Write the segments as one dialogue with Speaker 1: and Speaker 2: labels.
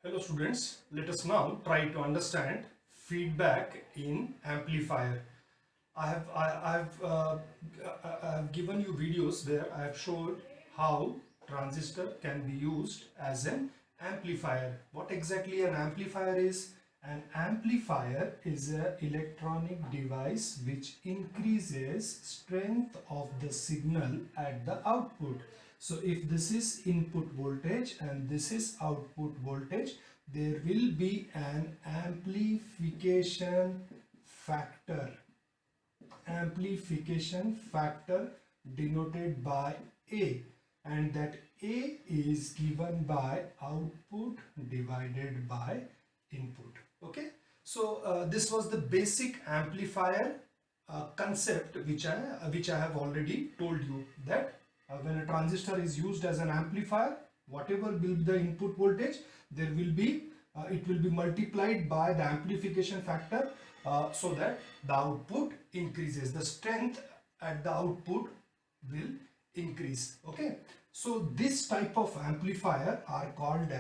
Speaker 1: Hello students, let us now try to understand feedback in amplifier. I have given you videos where I have showed how transistor can be used as an amplifier. What exactly an amplifier is? An amplifier is an electronic device which increases strength of the signal at the output. So if this is input voltage and this is output voltage, there will be an amplification factor denoted by A, and that A is given by output divided by input. Okay, so this was the basic amplifier concept which I have already told you that when a transistor is used as an amplifier, whatever will be the input voltage, there will be it will be multiplied by the amplification factor so that the output increases. The strength at the output will increase. Okay, so this type of amplifier are called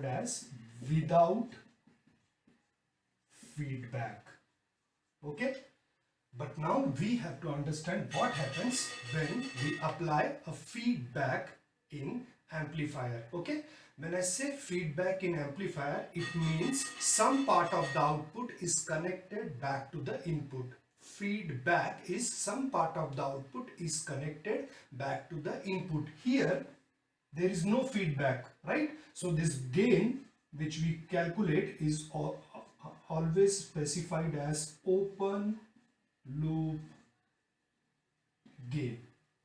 Speaker 1: as without feedback. Okay, but now we have to understand what happens when we apply a feedback in amplifier. Okay, when I say feedback in amplifier, it means some part of the output is connected back to the input. Feedback is some part of the output is connected back to the input. Here there is no feedback, right? So this gain which we calculate is always specified as open loop gain,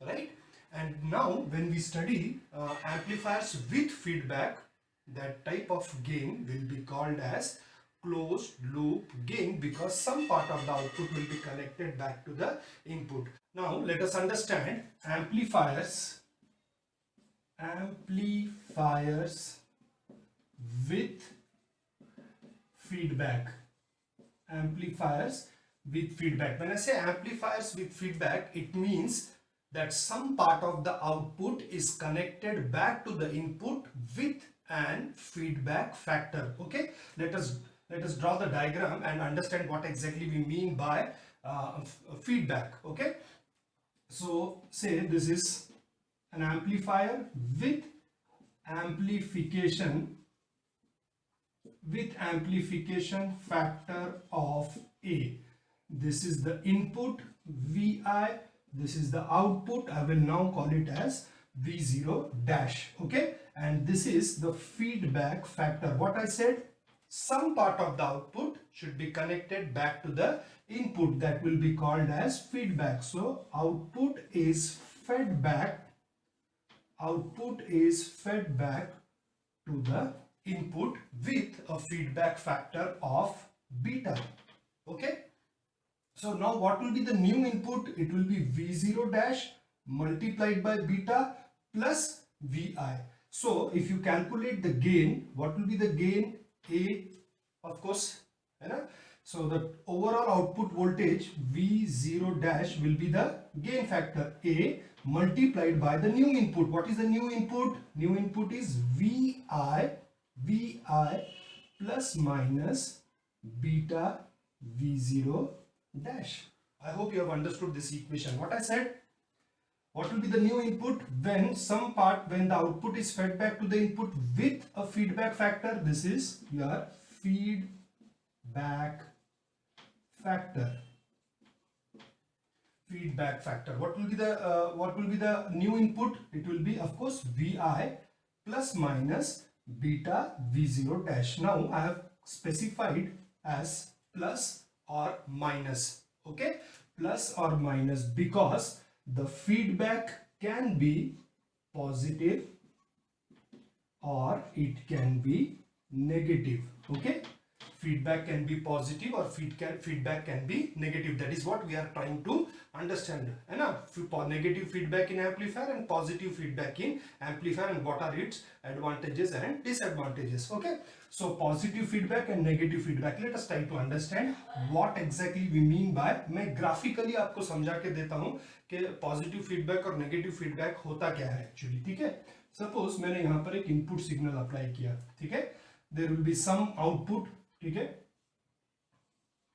Speaker 1: right? And now when we study amplifiers with feedback, that type of gain will be called as closed loop gain, because some part of the output will be connected back to the input. Now let us understand amplifiers with feedback. Amplifiers with feedback. When I say amplifiers with feedback, it means that some part of the output is connected back to the input with an feedback factor. Okay, let us draw the diagram and understand what exactly we mean by feedback. Okay, so say this is an amplifier with amplification factor of A. This is the input Vi, this is the output. I will now call it as V0 dash. Okay, and this is the feedback factor. What I said, some part of the output should be connected back to the input, that will be called as feedback. So output is fed back to the input with a feedback factor of beta. Okay, so now what will be the new input? It will be V0 dash multiplied by beta plus Vi. So if you calculate the gain, what will be the gain? A, of course, so the overall output voltage V0 dash will be the gain factor A multiplied by the new input. What is the new input? New input is Vi plus minus beta V0 dash. I hope you have understood this equation. What I said, what will be the new input when the output is fed back to the input with a feedback factor? This is your feedback factor. What will be the new input? It will be, of course, Vi plus minus beta V0 dash. Now I have specified as plus or minus. Okay, plus or minus, because the feedback can be positive or it can be negative. Okay, feedback can be positive or feedback can be negative. That is what we are trying to understand, है ना? Negative feedback in amplifier and positive feedback in amplifier, and what are its advantages and disadvantages. Okay, so positive feedback and negative feedback, let us try to understand what exactly we mean by. मैं graphically आपको समझा के देता हूँ कि positive feedback और negative feedback होता क्या है actually. ठीक है, सपोज मैंने यहाँ पर एक इनपुट सिग्नल अप्लाई किया, ठीक है, there will be some output, ठीक है,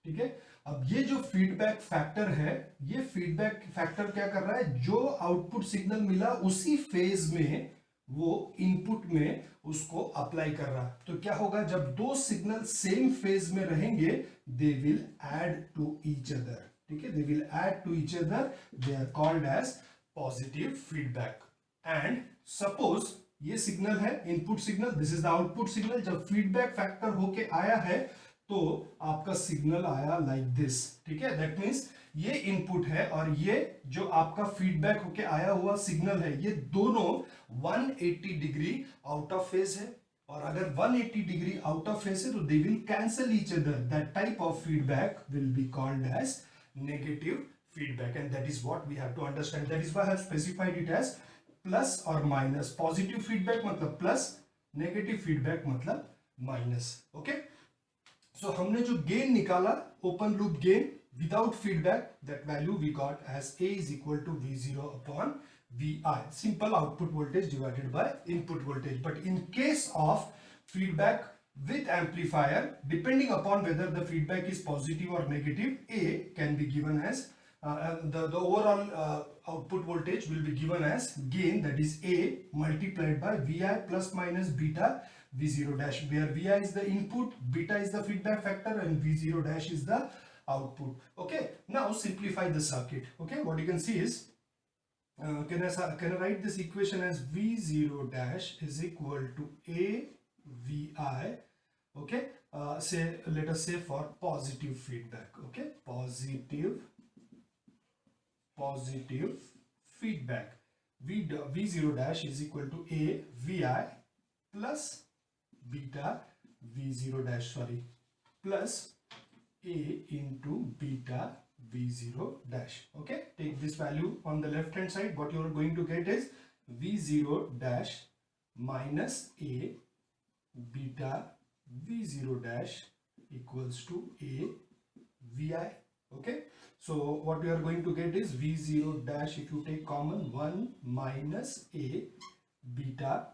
Speaker 1: ठीक है। अब ये जो फीडबैक फैक्टर है, ये फीडबैक फैक्टर क्या कर रहा है, जो आउटपुट सिग्नल मिला उसी फेज में वो इनपुट में उसको अप्लाई कर रहा है। तो क्या होगा, जब दो सिग्नल सेम फेज में रहेंगे, they will add to each other, ठीक है, they will add to each other, they are called as positive feedback. And suppose ये सिग्नल है input signal, this is the output signal, जब feedback factor होके आया है तो आपका सिग्नल आया लाइक दिस, ठीक है, दैट मींस ये इनपुट है और ये जो आपका फीडबैक होके आया हुआ सिग्नल है, ये दोनों 180 डिग्री आउट ऑफ फेज है, और अगर 180 डिग्री आउट ऑफ फेज है तो they will cancel each other, that type of feedback will be called as negative feedback, and that is what we have to understand. That is why I have specified it as plus और minus. Positive feedback मतलब plus, negative feedback मतलब minus. Okay, so हमने जो gain निकाला, open loop gain without feedback, that value we got as A is equal to V0 upon Vi, simple output voltage divided by input voltage. But in case of feedback with amplifier, depending upon whether the feedback is positive or negative, A can be given as the overall output voltage will be given as gain, that is A multiplied by Vi plus minus beta V0 dash, where Vi is the input, beta is the feedback factor, and V0 dash is the output. Okay, now simplify the circuit. Okay, what you can see is can I write this equation as V0 dash is equal to A Vi. Okay, say let us say for positive feedback. Okay, positive feedback, V0 dash is equal to A Vi plus beta V0 dash, sorry, plus A into beta V0 dash. Okay, take this value on the left hand side, what you are going to get is V0 dash minus A beta V0 dash equals to A Vi. Okay, so what we are going to get is V0 dash, if you take common, 1 minus A beta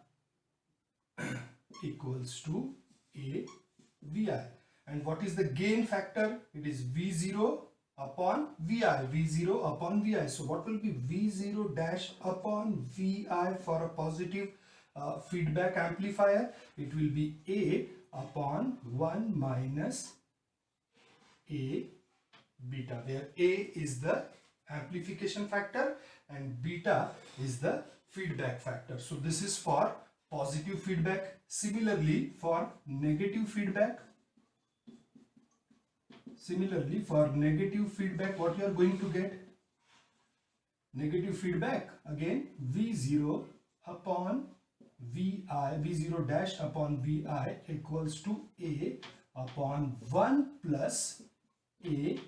Speaker 1: equals to A Vi. And what is the gain factor? It is V0 upon Vi, V0 upon Vi. So what will be V0 dash upon Vi for a positive feedback amplifier? It will be A upon 1 minus A beta, where A is the amplification factor and beta is the feedback factor. So this is for positive feedback. Similarly for negative feedback, what you are going to get? Negative feedback, again V0 upon Vi, V0 dash upon Vi equals to A upon 1 plus A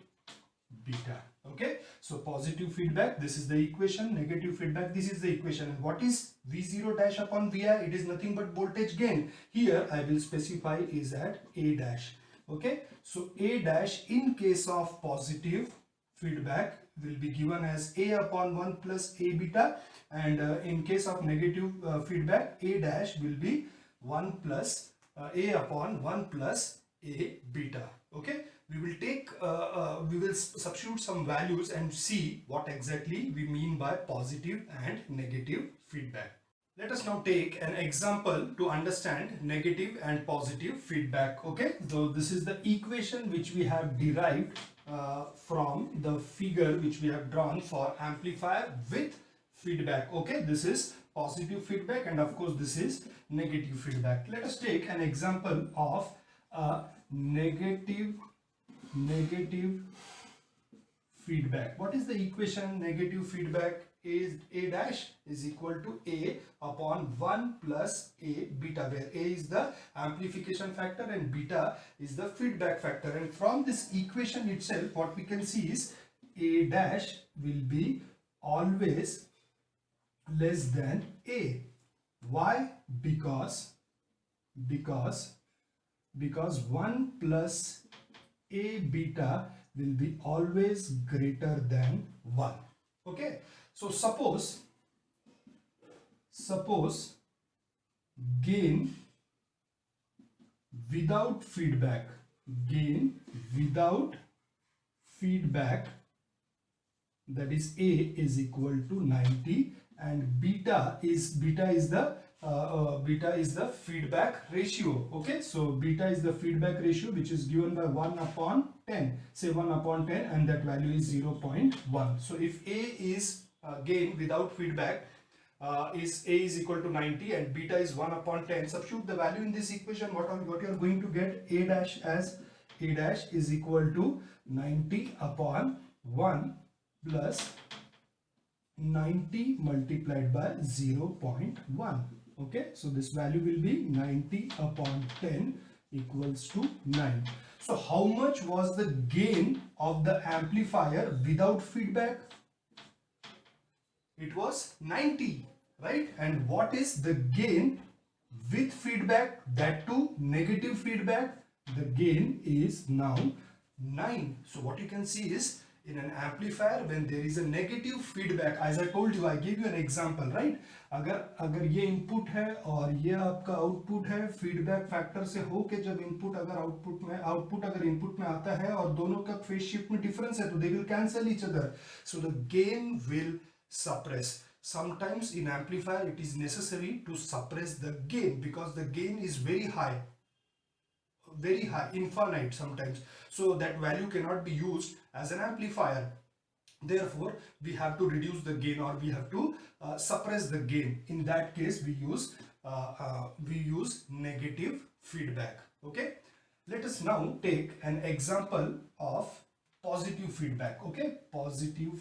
Speaker 1: beta. Okay, so positive feedback, this is the equation, negative feedback, this is the equation. And what is V0 dash upon Vi? It is nothing but voltage gain. Here I will specify is at A dash. Okay, so A dash in case of positive feedback will be given as A upon 1 plus A beta, and in case of negative feedback, A dash will be 1 plus A upon 1 plus A beta. Okay, we will take we will substitute some values and see what exactly we mean by positive and negative feedback. Let us now take an example to understand negative and positive feedback. Okay, so this is the equation which we have derived from the figure which we have drawn for amplifier with feedback. Okay, this is positive feedback and of course this is negative feedback. Let us take an example of negative feedback. What is the equation? Negative feedback, A dash is equal to A upon 1 plus A beta, where A is the amplification factor and beta is the feedback factor. And from this equation itself, what we can see is A dash will be always less than A. Why? Because 1 plus A beta will be always greater than 1. Okay, so suppose gain without feedback, that is A is equal to 90, and beta is the feedback ratio. Okay, so beta is the feedback ratio, which is given by 1 upon 10, say 1 upon 10, and that value is 0.1. So if A is gain without feedback, is A is equal to 90 and beta is 1 upon 10, substitute the value in this equation, what you are going to get A dash as A dash is equal to 90 upon 1 plus 90 multiplied by 0.1. Okay, so this value will be 90 upon 10 equals to 9. So how much was the gain of the amplifier without feedback? It was 90, right? And what is the gain with feedback, that too negative feedback? The gain is now 9. So what you can see is, in an amplifier, when there is a negative feedback, as I told you, I gave you an example, right? अगर ये input है और ये आपका output है, feedback factor से होके जब इनपुट अगर आउटपुट अगर इनपुट में आता है और दोनों का फेज शिफ्ट में डिफरेंस है, तो they will cancel each other, so the gain will suppress. Sometimes in amplifier it is necessary to suppress the gain because the gain is very high, infinite sometimes, so that value cannot be used as an amplifier. Therefore we have to reduce the gain, or we have to suppress the gain. In that case we use negative feedback. Okay, let us now take an example of positive feedback. Okay, positive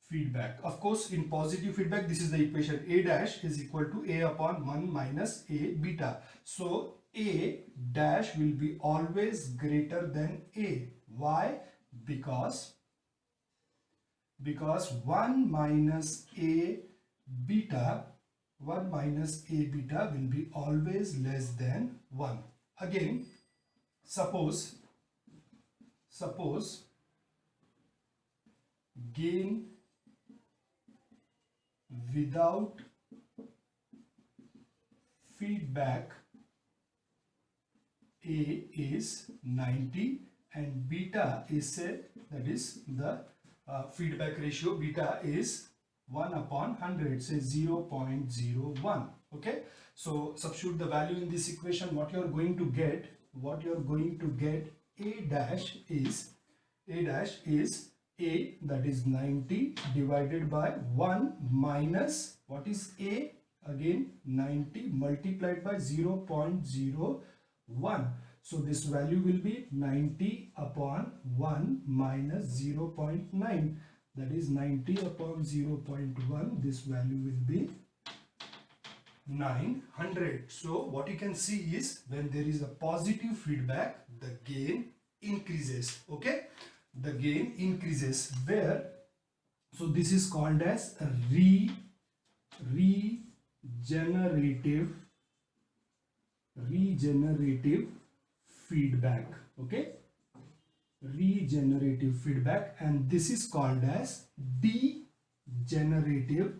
Speaker 1: feedback. Of course, in positive feedback, this is the equation: A dash is equal to A upon 1 minus A beta. So A dash will be always greater than A. Why? Because 1 minus A beta will be always less than 1. Again, suppose gain without feedback A is 90 and beta is said, that is the feedback ratio, beta is 1 upon 100, say 0.01. Okay, so substitute the value in this equation. What you are going to get, A dash is A, that is 90 divided by 1 minus, what is A? Again 90 multiplied by 0.01. So this value will be 90 upon 1 minus 0.9. That is 90 upon 0.1. This value will be 900. So what you can see is, when there is a positive feedback, the gain increases. Okay, the gain increases. Where, so this is called as regenerative feedback. Okay, regenerative feedback, and this is called as degenerative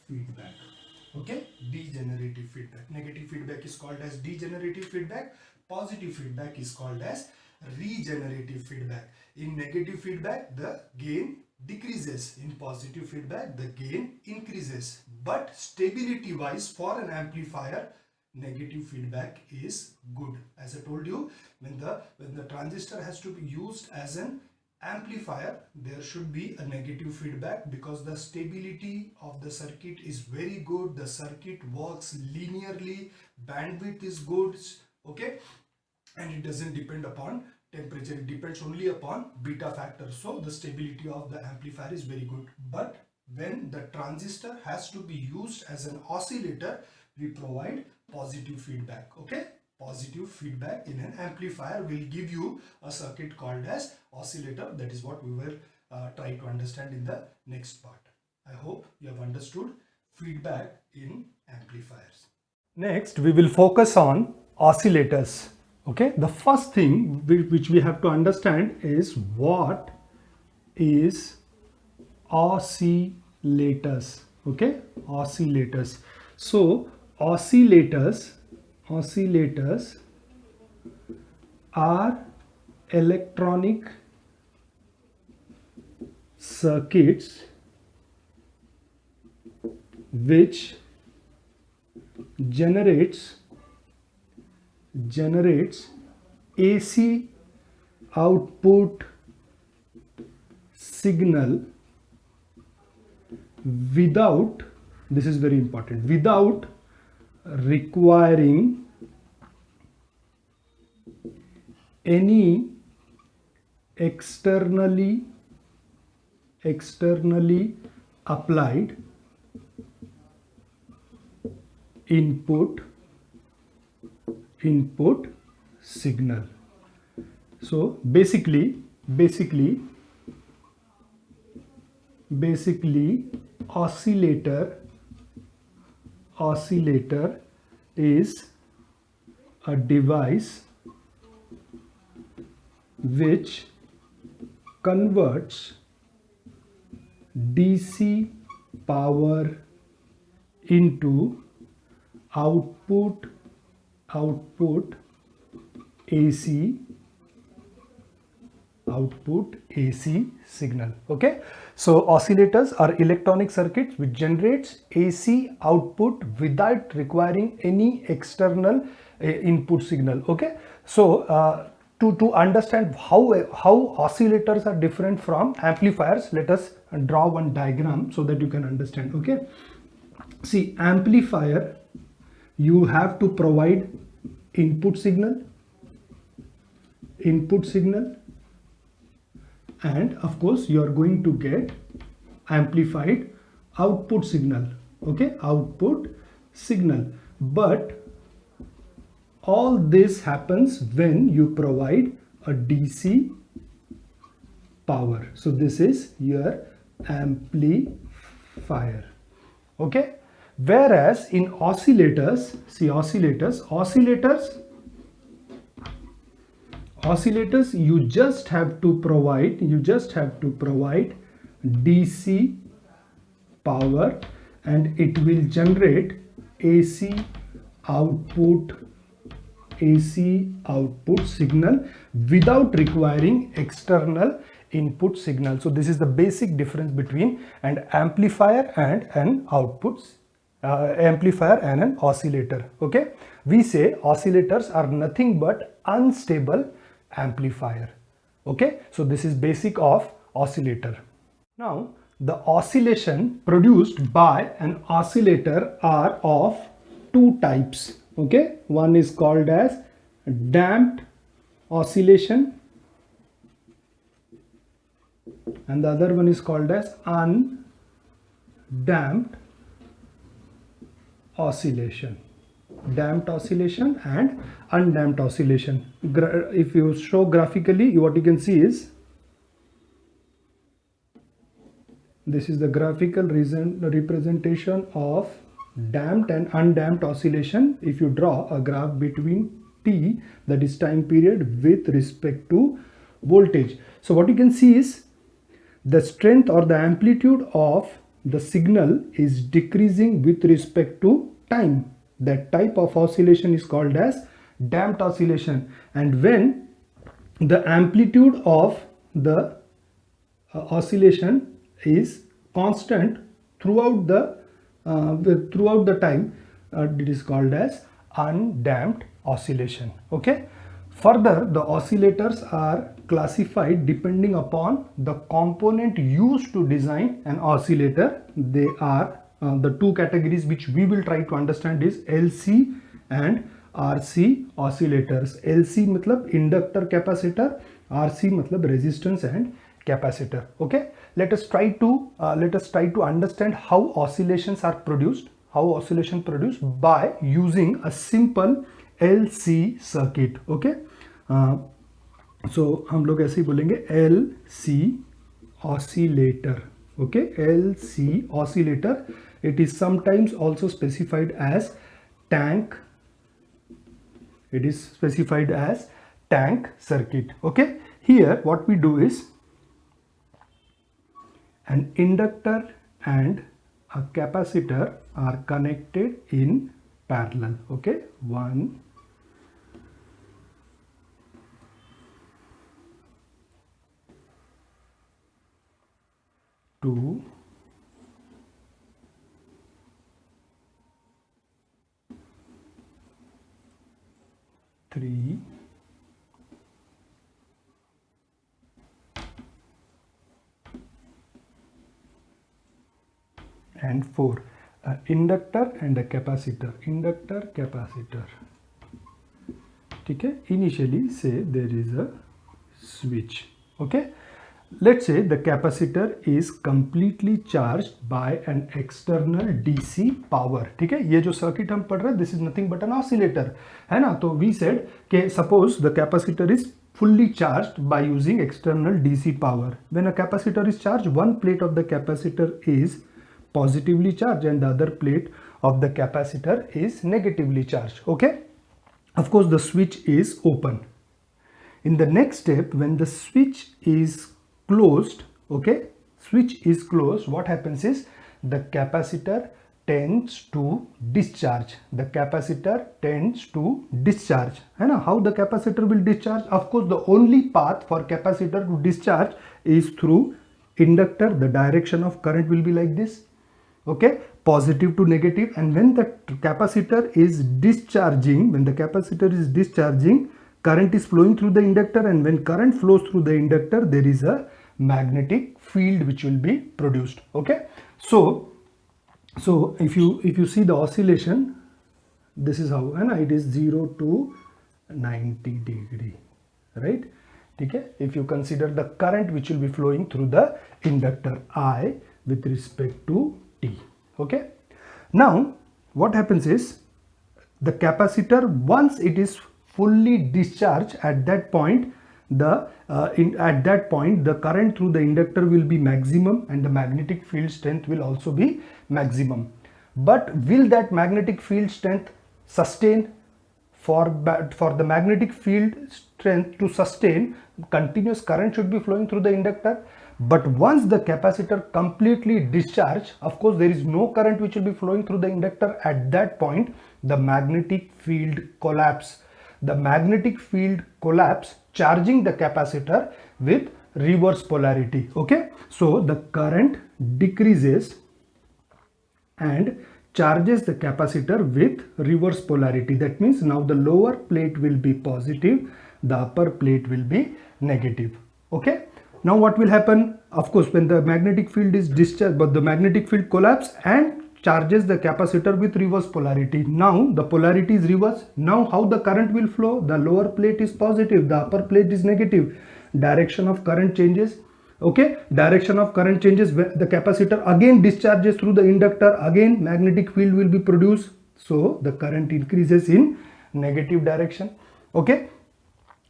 Speaker 1: feedback. Okay, degenerative feedback. Negative feedback is called as degenerative feedback. Positive feedback is called as regenerative feedback. In negative feedback, the gain decreases. In positive feedback, the gain increases. But stability wise, for an amplifier, negative feedback is good. As I told you, when the transistor has to be used as an amplifier, there should be a negative feedback because the stability of the circuit is very good. The circuit works linearly, bandwidth is good, okay, and it doesn't depend upon temperature, it depends only upon beta factor. So the stability of the amplifier is very good. But when the transistor has to be used as an oscillator, we provide positive feedback, okay. Positive feedback in an amplifier will give you a circuit called as oscillator. That is what we will try to understand in the next part. I hope you have understood feedback in amplifiers. Next, we will focus on oscillators. Okay, the first thing which we have to understand is what is oscillators. Okay, oscillators. So oscillators are electronic circuits which generates AC output signal without, this is very important, without requiring any externally applied input signal. So basically oscillator is a device which converts DC power into output AC signal. Okay, so oscillators are electronic circuits which generates AC output without requiring any external input signal. Okay, so to understand how oscillators are different from amplifiers, let us draw one diagram so that you can understand. Okay, see, amplifier, you have to provide input signal, and of course you are going to get amplified output signal. Okay, output signal. But all this happens when you provide a DC power. So this is your amplifier. Okay, whereas in oscillators, see, oscillators you just have to provide DC power and it will generate AC output signal without requiring external input signal. So this is the basic difference between an amplifier and an amplifier and an oscillator. Okay, we say oscillators are nothing but unstable amplifier. Okay, so this is basic of oscillator. Now the oscillation produced by an oscillator are of two types. Okay, one is called as damped oscillation and the other one is called as undamped oscillation. Damped oscillation and undamped oscillation. If you show graphically, what you can see is this is the graphical representation of damped and undamped oscillation. If you draw a graph between t, that is time period, with respect to voltage. So what you can see is the strength or the amplitude of the signal is decreasing with respect to time. That type of oscillation is called as damped oscillation. And when the amplitude of the oscillation is constant throughout the time, it is called as undamped oscillation. Okay, further, the oscillators are
Speaker 2: classified depending upon the component used to design an oscillator. They are the two categories which we will try to understand is LC and RC oscillators. LC matlab inductor capacitor, RC matlab resistance and capacitor. Okay, let us try to understand how oscillations are produced, by using a simple LC circuit. Okay, so हम लोग ऐसे ही बोलेंगे LC oscillator. Okay, LC oscillator. It is sometimes also specified as tank. It is specified as tank circuit. Okay, here what we do is an inductor and a capacitor are connected in parallel. Okay, 1, 2, 3, and 4. Inductor and a capacitor. Inductor, capacitor. Okay, initially say there is a switch. Okay, let's say the capacitor is completely charged by an external DC power. ठीक है, ये जो circuit हम पढ़ रहे हैं, this is nothing but an oscillator, है ना? तो we said कि suppose the capacitor is fully charged by using external DC power. When a capacitor is charged, one plate of the capacitor is positively charged and the other plate of the capacitor is negatively charged. Okay, of course the switch is open. In the next step, when the switch is closed, okay, switch is closed, what happens is the capacitor tends to discharge. The capacitor tends to discharge. And how the capacitor will discharge? Of course, the only path for capacitor to discharge is through inductor. The direction of current will be like this. Okay, positive to negative. And when the capacitor is discharging, current is flowing through the inductor, and when current flows through the inductor, there is a magnetic field which will be produced. Okay, so if you see the oscillation, this is how, and it is 0 to 90 degree, right? Okay, if you consider the current which will be flowing through the inductor I with respect to T. Okay, now what happens is the capacitor, once it is fully discharged, at that point the current through the inductor will be maximum and the magnetic field strength will also be maximum. But will that magnetic field strength sustain? For the magnetic field strength to sustain, continuous current should be flowing through the inductor. But once the capacitor completely discharged, of course there is no current which will be flowing through the inductor. At that point the magnetic field collapse. The magnetic field collapse, charging the capacitor with reverse polarity. Okay, so the current decreases and charges the capacitor with reverse polarity. That means now the lower plate will be positive, the upper plate will be negative. Okay, now what will happen? Of course, when the magnetic field is discharged, but the magnetic field collapse and charges the capacitor with reverse polarity. Now the polarity is reverse. Now how the current will flow? The lower plate is positive, the upper plate is negative. Direction of current changes. Okay, direction of current changes. The capacitor again discharges through the inductor, again magnetic field will be produced, so the current increases in negative direction. Okay,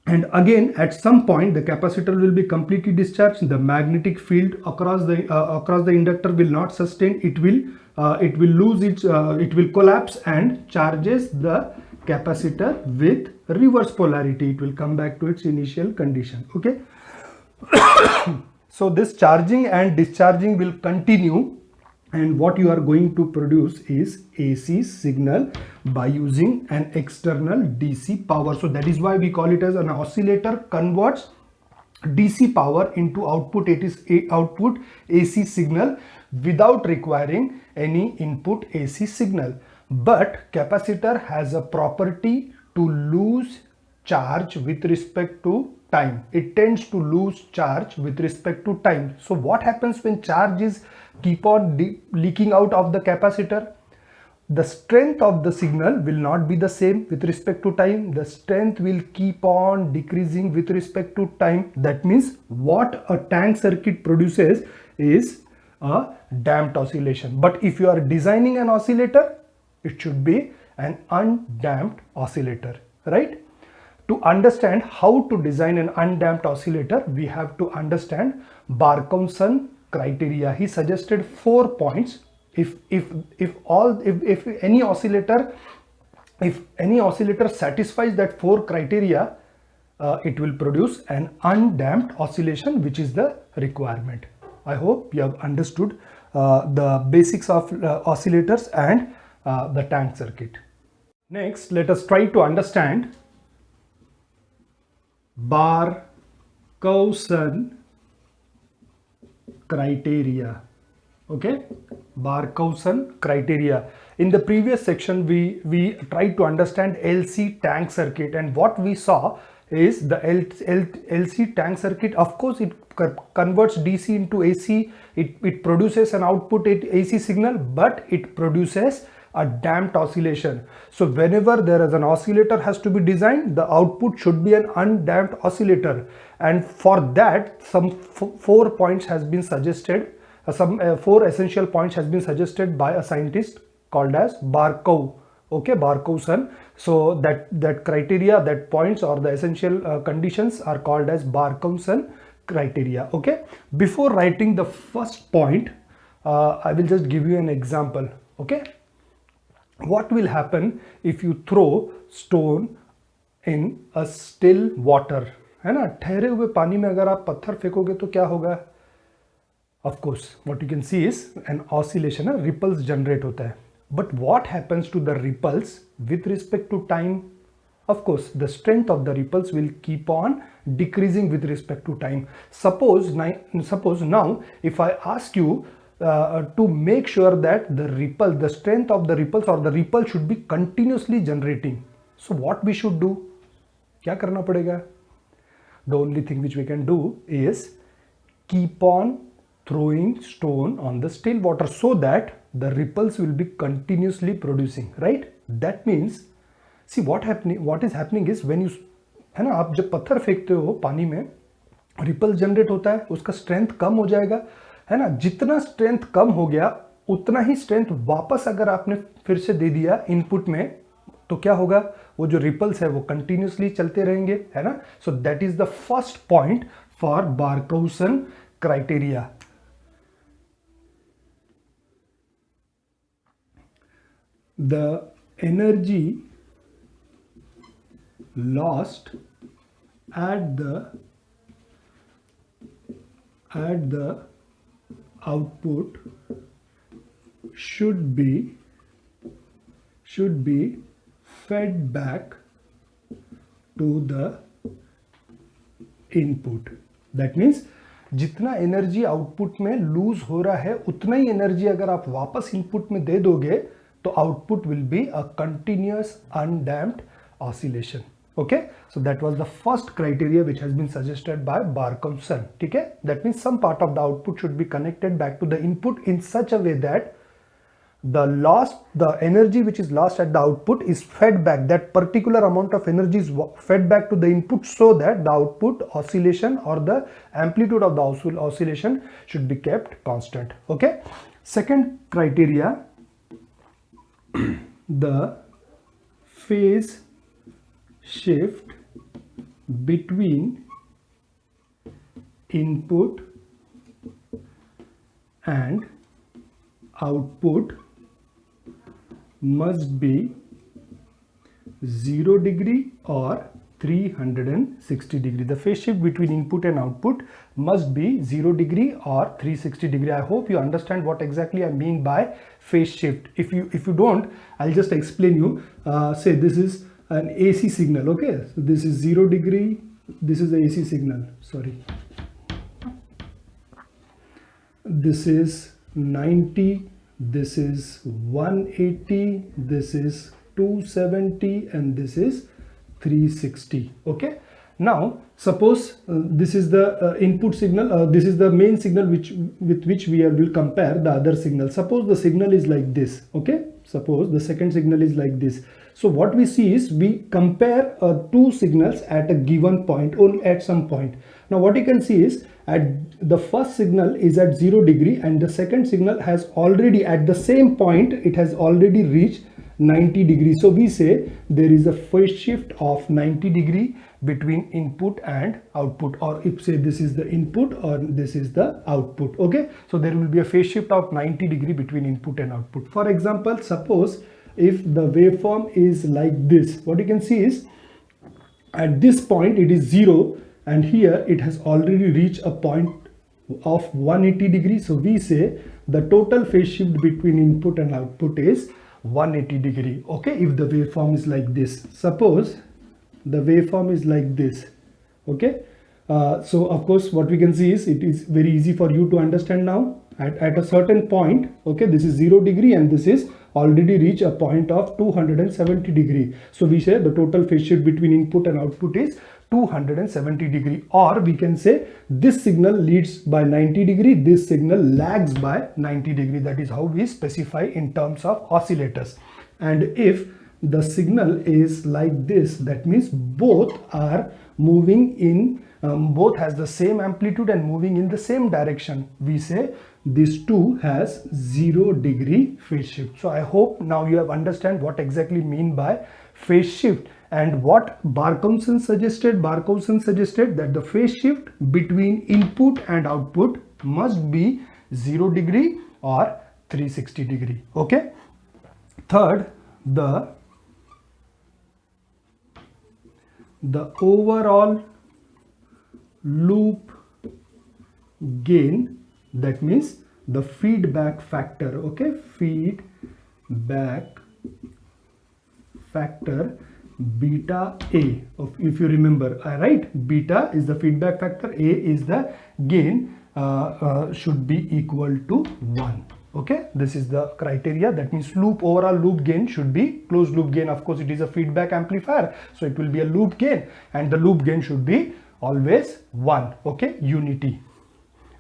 Speaker 2: and again at some point the capacitor will be completely discharged. The magnetic field across the inductor will not sustain. It will lose its it will collapse and charges the capacitor with reverse polarity. It will come back to its initial condition. Okay. So this charging and discharging will continue, and what you are going to produce is AC signal by using an external DC power. So that is why we call it as an oscillator converts DC power into output. It is output AC signal without requiring any input AC signal. But capacitor has a property to lose charge with respect to time. It tends to lose charge with respect to time. So what happens when charge is keep on leaking out of the capacitor? The strength of the signal will not be the same with respect to time. The strength will keep on decreasing with respect to time. That means what a tank circuit produces is a damped oscillation. But if you are designing an oscillator, it should be an undamped oscillator, right? To understand how to design an undamped oscillator, we have to understand Barkhausen criteria. He suggested 4 points. If any oscillator satisfies that 4 criteria, it will produce an undamped oscillation, which is the requirement. I hope you have understood the basics of oscillators and the tank circuit. Next, let us try to understand Barkhausen criteria. Okay, Barkhausen criteria. In the previous section, we tried to understand LC tank circuit, and what we saw is the LC tank circuit. Of course, it converts DC into AC. It produces an output AC signal, but it produces a damped oscillation. So whenever there is an oscillator has to be designed, the output should be an undamped oscillator, and for that some 4 points has been suggested. Some 4 essential points has been suggested by a scientist called as Barkhow. Okay, Barkhausen. So that criteria, that points or the essential conditions are called as Barkhausen criteria. Okay, before writing the first point, I will just give you an example. Okay, what will happen if you throw stone in a still water? है ना, ठहरे हुए पानी में अगर आप पत्थर फेंकोगे तो क्या होगा? Of course, what you can see is an oscillation, ripples generate होता है. But what happens to the ripples with respect to time? Of course, the strength of the ripples will keep on decreasing with respect to time. Suppose now, if I ask you to make sure that the strength of the ripples or the ripple should be continuously generating. So what we should do? क्या करना पड़ेगा? The only thing which we can do is keep on throwing stone on the still water so that the ripples will be continuously producing, right? That means, see what is happening is when you, है ना, आप जब पत्थर फेंकते हो पानी में, ripple generate होता है, उसका स्ट्रेंथ कम हो जाएगा, है ना. जितना स्ट्रेंथ कम हो गया उतना ही स्ट्रेंथ वापस अगर आपने फिर से दे दिया इनपुट में, तो क्या होगा? वो जो रिपल्स है वो कंटिन्यूसली चलते रहेंगे, है ना. So that is the first point for Barkhausen criteria. The energy lost at the output should be fed back to the input. That means जितना एनर्जी आउटपुट में लूज हो रहा है उतना ही एनर्जी अगर आप वापस इनपुट में दे दोगे तो output will be a continuous undamped oscillation. Okay, so that was the first criteria which has been suggested by Barkhausen. ठीक है, that means some part of the output should be connected back to the input in such a way that the energy which is lost at the output is fed back. That particular amount of energy is fed back to the input so that the output oscillation or the amplitude of the oscillation should be kept constant. Okay, second criteria, the phase shift between input and output must be 0 degree or 360 degree. The phase shift between input and output must be 0 degree or 360 degree. I hope you understand what exactly I mean by phase shift. If you don't, I'll just explain you. Say this is an AC signal. Okay, so this is 0 degree, this is the AC signal, sorry, this is 90, this is 180, this is 270 and this is 360. Okay, Now suppose this is the input signal, this is the main signal with which we will compare the other signal. Suppose the signal is like this, okay? Suppose the second signal is like this. So what we see is we compare two signals at a given point, or at some point. Now what you can see is at the first signal is at 0 degree and the second signal has already, at the same point, it has already reached 90 degrees. So we say there is a phase shift of 90 degree between input and output, or if say this is the input or this is the output. Okay, so there will be a phase shift of 90 degree between input and output. For example, suppose if the waveform is like this, what you can see is at this point it is 0 and here it has already reached a point of 180 degrees. So we say the total phase shift between input and output is 180 degree. Okay, if the waveform is like this, suppose the waveform is like this. Okay, so of course what we can see is it is very easy for you to understand now. At a certain point, okay, this is 0 degree and this is already reach a point of 270 degree. So we say the total phase shift between input and output is 270 degree, or we can say this signal leads by 90 degree, this signal lags by 90 degree. That is how we specify in terms of oscillators. And if the signal is like this, that means both are moving in, both has the same amplitude and moving in the same direction. We say this too has 0 degree phase shift. So I hope now you have understand what exactly mean by phase shift. And what Barkhausen suggested that the phase shift between input and output must be 0 degree or 360 degree. Okay. Third, the overall loop gain, that means the feedback factor. Okay, feedback factor beta A, if you remember, right? Beta is the feedback factor, A is the gain, should be equal to 1. Okay, this is the criteria. That means overall loop gain should be closed loop gain. Of course, it is a feedback amplifier, so it will be a loop gain, and the loop gain should be always 1. Okay, unity.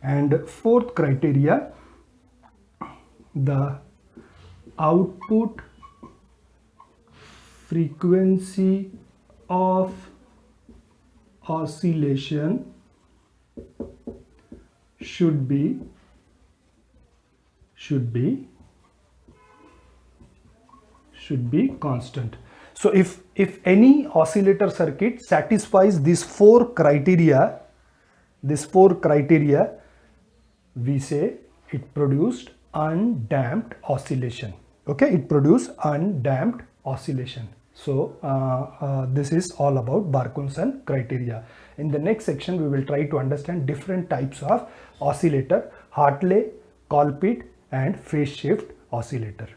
Speaker 2: And fourth criteria, the output frequency of oscillation should be constant. So if any oscillator circuit satisfies these four criteria, we say it produced undamped oscillation. Okay, it produced undamped oscillation. So this is all about Barkhausen criteria. In the next section, we will try to understand different types of oscillator: Hartley, Colpite and phase shift oscillator.